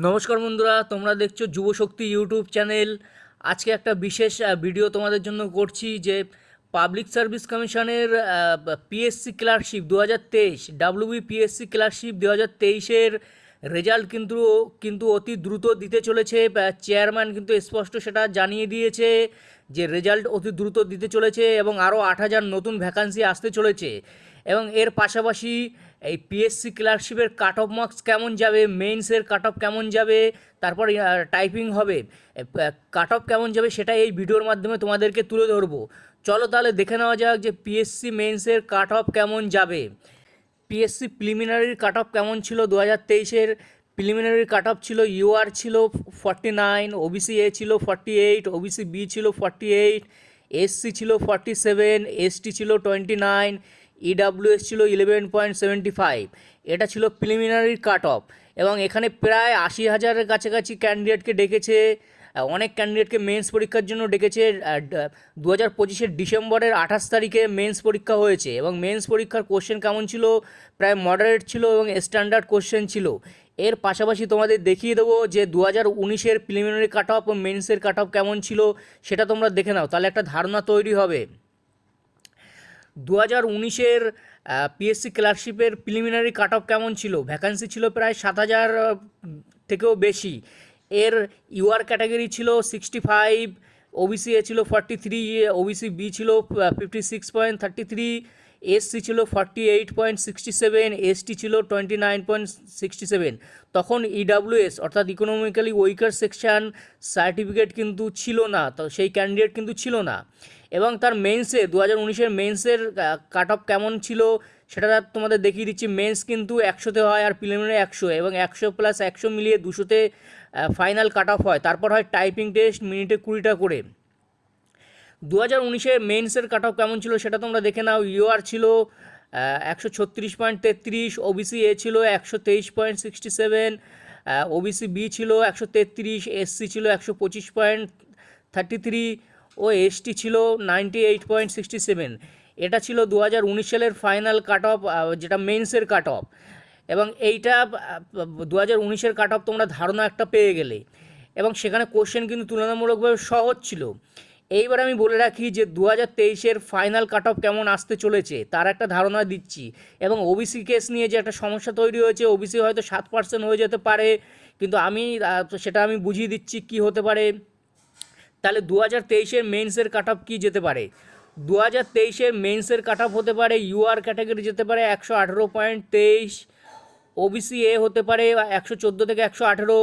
নমস্কার বন্ধুরা, তোমরা দেখছো যুবশক্তি ইউটিউব চ্যানেল। আজকে একটা বিশেষ ভিডিও তোমাদের জন্য করছি যে পাবলিক সার্ভিস কমিশনের পিএসসি ক্লার্কশিপ 2023 ডাব্লিউবিপিএসসি ক্লার্কশিপ 2023-এর রেজাল্ট কিন্তু অতি দ্রুত দিতে চলেছে। চেয়ারম্যান কিন্তু স্পষ্ট সেটা জানিয়ে দিয়েছে যে রেজাল্ট অতি দ্রুত দিতে চলেছে এবং আরও 8,000 নতুন ভ্যাকান্সি আসতে চলেছে। এবং এর পাশাপাশি এই পিএসসি ক্লার্কশিপের কাট অফ মার্কস কেমন যাবে, মেইনসের কাট অফ কেমন যাবে, তারপর টাইপিং হবে, কাট অফ কেমন যাবে সেটা এই ভিডিওর মাধ্যমে তোমাদেরকে তুলে ধরবো। চলো তাহলে দেখে নেওয়া যাক যে পিএসসি মেইনসের কাট অফ কেমন যাবে। পিএসসি প্রিলিমিনারির কাট অফ কেমন ছিল 2023-এর? প্রিলিমিনারির কাট অফ ছিল ইউআর ছিল 49, ওবিসি এ ছিল 48, ওবিসি বি ছিল 48, এসসি ছিল 47, এসটি ছিল 29, ইডাব্লিউএস ছিল 11.75। এটা ছিল প্রিলিমিনারির কাট অফ এবং এখানে প্রায় 80,000-এর কাছাকাছি ক্যান্ডিডেটকে ডেকেছে। অনেক ক্যান্ডিডেটকে মেন্স পরীক্ষার জন্য ডেকেছে। 2025-এর ডিসেম্বরের 28 তারিখে মেন্স পরীক্ষা হয়েছে এবং মেন্স পরীক্ষার কোশ্চেন কেমন ছিল? প্রায় মডারেট ছিল এবং স্ট্যান্ডার্ড কোশ্চেন ছিল। এর পাশাপাশি তোমাদের দেখিয়ে দেবো যে 2019-এর প্রিলিমিনারি কাট অফ ও মেন্সের কাট অফ কেমন ছিল সেটা তোমরা দেখে নাও, তাহলে একটা ধারণা তৈরি হবে। 2019-এর পিএসসি ক্লার্কশিপের প্রিলিমিনারি কাট অফ কেমন ছিল? ভ্যাকান্সি ছিল প্রায় 7,000 থেকেও বেশি। এর ইউআর ক্যাটাগরি ছিল 65, ওবিসি এ ছিল 43, ওবিসি বি ছিল 56.33, এসসি ছিল 48.67, এসটি ছিল 29.67। তখন ইডাব্লিউএস অর্থাৎ ইকোনমিক্যালি উইকার সেকশন সার্টিফিকেট কিন্তু ছিল না, তো সেই ক্যান্ডিডেট কিন্তু ছিল না। এবং তার মেন্সে 2019-এর মেন্সের কাট অফ কেমন ছিল সেটা তোমাদের দেখিয়ে দিচ্ছি। মেন্স কিন্তু 100-তে হয় আর প্রিলিমিনারি 100, এবং 100 + 100 মিলিয়ে 200-তে ফাইনাল কাট অফ হয়। তারপর হয় টাইপিং টেস্ট, মিনিটে 20টা করে। 2019-এ মেন্সের কাট অফ কেমন ছিল সেটা তোমরা দেখে নাও। ইউআর ছিল 136.33, ওবিসি এ ছিল 123.67, ওবিসি বি ছিল 133, এসসি ছিল 125.33 ও এসটি ছিল 98.67। এটা ছিল 2019 সালের ফাইনাল কাট অফ, যেটা মেন্সের কাট অফ। এবং এইটা 2019-এর কাট অফ তোমরা ধারণা একটা পেয়ে গেলে, এবং সেখানে কোশ্চেন কিন্তু তুলনামূলকভাবে সহজ ছিল। এইবার আমি বলে রাখি যে 2023-এর ফাইনাল কাট অফ কেমন আসতে চলেছে তার একটা ধারণা দিচ্ছি। এবং ওবিসি কেস নিয়ে যে একটা সমস্যা তৈরি হয়েছে, ওবিসি হয়তো 7% হয়ে যেতে পারে, কিন্তু সেটা আমি বুঝিয়ে দিচ্ছি কি হতে পারে। তাহলে 2023-এর মেন্সের কাট অফ কী যেতে পারে? 2023-এর মেন্সের কাট অফ হতে পারে ইউআর ক্যাটাগরি যেতে পারে 118.23, ওবিসি এ হতে পারে 114 থেকে 118,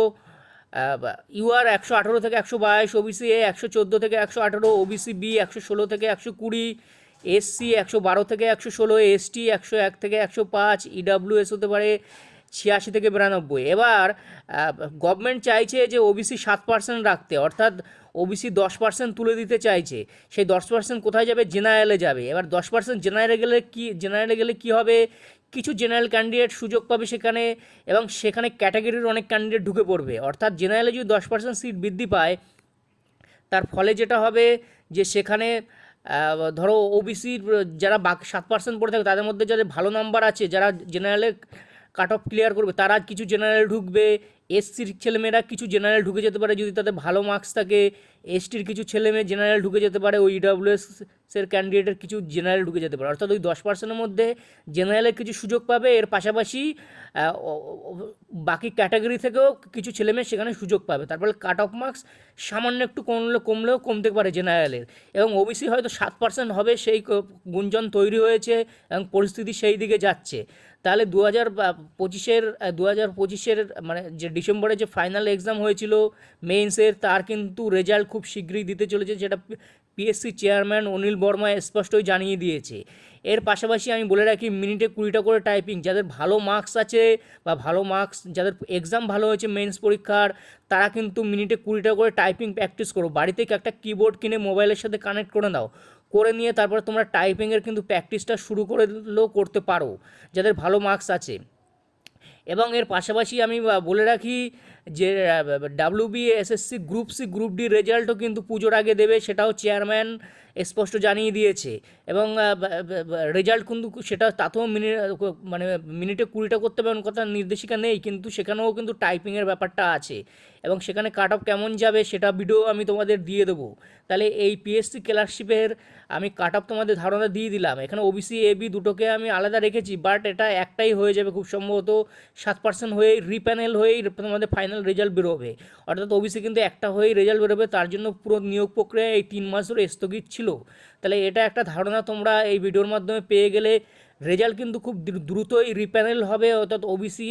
ইউআর 118 থেকে 122, ওবিসি এ 114 থেকে 118, ওবিসি বি 116 থেকে 120, এসসি 112 থেকে 116, এসটি 101 থেকে 105, ইডাব্লিউএস হতে পারে 86 থেকে 92। এবার গভর্নমেন্ট চাইছে যে ওবিসি 7% রাখতে, অর্থাৎ ওবিসি 10% তুলে দিতে চাইছে। সেই 10% কোথায় যাবে? জেনারেলে যাবে। এবার 10% জেনারেলে গেলে কি হবে? কিছু জেনারেল ক্যান্ডিডেট সুযোগ পাবে সেখানে, এবং সেখানে ক্যাটাগরির অনেক ক্যান্ডিডেট ঢুকে পড়বে। অর্থাৎ জেনারেলে যদি 10% সিট বৃদ্ধি পায়, তার ফলে যেটা হবে যে সেখানে ধরো ওবিসির যারা বাকি 7% পড়ে থাকে তাদের মধ্যে যাদের ভালো নাম্বার আছে, যারা জেনারেলে কাট অফ ক্লিয়ার করবে, তারা কিছু জেনারেল ঢুকবে। এসসির ছেলেমেয়েরা কিছু জেনারেল ঢুকে যেতে পারে যদি তাদের ভালো মার্কস থাকে। এসটির কিছু ছেলেমেয়ে জেনারেল ঢুকে যেতে পারে, ওই ইডাব্লিউএসের ক্যান্ডিডেটের কিছু জেনারেল ঢুকে যেতে পারে। অর্থাৎ ওই 10%-এর মধ্যে জেনারেলের কিছু সুযোগ পাবে। এর পাশাপাশি বাকি ক্যাটাগরি থেকেও কিছু ছেলেমেয়ে সেখানে সুযোগ পাবে। তারপরে কাট অফ মার্কস সামান্য একটু কমলেও কমতে পারে জেনারেলের। এবং ওবিসি হয়তো 7% হবে, সেই গুঞ্জন তৈরি হয়েছে এবং পরিস্থিতি সেই দিকে যাচ্ছে। তাহলে 2025-এর মানে যে ডিসেম্বরে যে ফাইনাল এক্সাম হয়েছিল মেইনসের, তার কিন্তু রেজাল্ট খুব শীঘ্রই দিতে চলেছে, যেটা পিএসসি চেয়ারম্যান অনিল বর্মা স্পষ্টই জানিয়ে দিয়েছে। এর পাশাপাশি আমি বলে রাখি, মিনিটে 20টা করে টাইপিং। যাদের ভালো মার্কস আছে বা যাদের এক্সাম ভালো হয়েছে মেন্স পরীক্ষার, তারা কিন্তু মিনিটে 20টা করে টাইপিং প্র্যাকটিস করো। বাড়িতে একটা কিবোর্ড কিনে মোবাইলের সাথে কানেক্ট করে নাও, করে নিয়ে তারপরে তোমরা টাইপিংয়ের কিন্তু প্র্যাকটিসটা শুরু করলেও করতে পারো যাদের ভালো মার্কস আছে। এবং এর পাশাপাশি আমি বলে রাখি যে WBSSC group C group D রেজাল্টও কিন্তু পুজোর আগে দেবে, সেটাও চেয়ারম্যান স্পষ্ট জানিয়ে দিয়েছে। এবং রেজাল্ট কিন্তু সেটা তাতেও মানে মিনিটে 20টা করতে পারেন কথা নির্দেশিকা নেই, কিন্তু সেখানেও কিন্তু টাইপিংয়ের ব্যাপারটা আছে। এবং সেখানে কাট অফ কেমন যাবে সেটা ভিডিও আমি তোমাদের দিয়ে দেবো। তাহলে এই পিএসসি ক্লার্কশিপের আমি কাট অফ তোমাদের ধারণা দিয়ে দিলাম। এখানে ওবিসি এবি দুটোকে আমি আলাদা রেখেছি, বাট এটা একটাই হয়ে যাবে খুব সম্ভবত 7% হয়েই রিপ্যানেল হয়েই তোমাদের ফাইনাল রেজাল্ট বেরোবে। অর্থাৎ ওবিসি কিন্তু একটা হয়েই রেজাল্ট বেরোবে, তার জন্য পুরো নিয়োগ প্রক্রিয়া এই 3 মাস ধরে স্থগিত ছিল। তাহলে এটা একটা ধারণা তোমরা এই ভিডিওর মাধ্যমে পেয়ে গেলে। রেজাল্ট কিন্তু খুব দ্রুতই রিপ্যানেল হবে, অর্থাৎ ওবিসি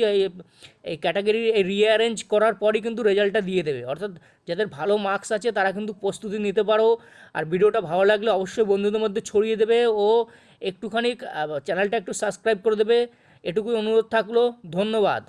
এই ক্যাটাগরি রিঅ্যারেঞ্জ করার পরই কিন্তু রেজাল্টটা দিয়ে দেবে। অর্থাৎ যাদের ভালো মার্কস আছে তারা কিন্তু প্রস্তুতি নিতে পারো। আর ভিডিওটা ভালো লাগলে অবশ্যই বন্ধুদের মধ্যে ছড়িয়ে দেবে ও একটুখানি চ্যানেলটা একটু সাবস্ক্রাইব করে দেবে, এটুকুই অনুরোধ থাকলো। ধন্যবাদ।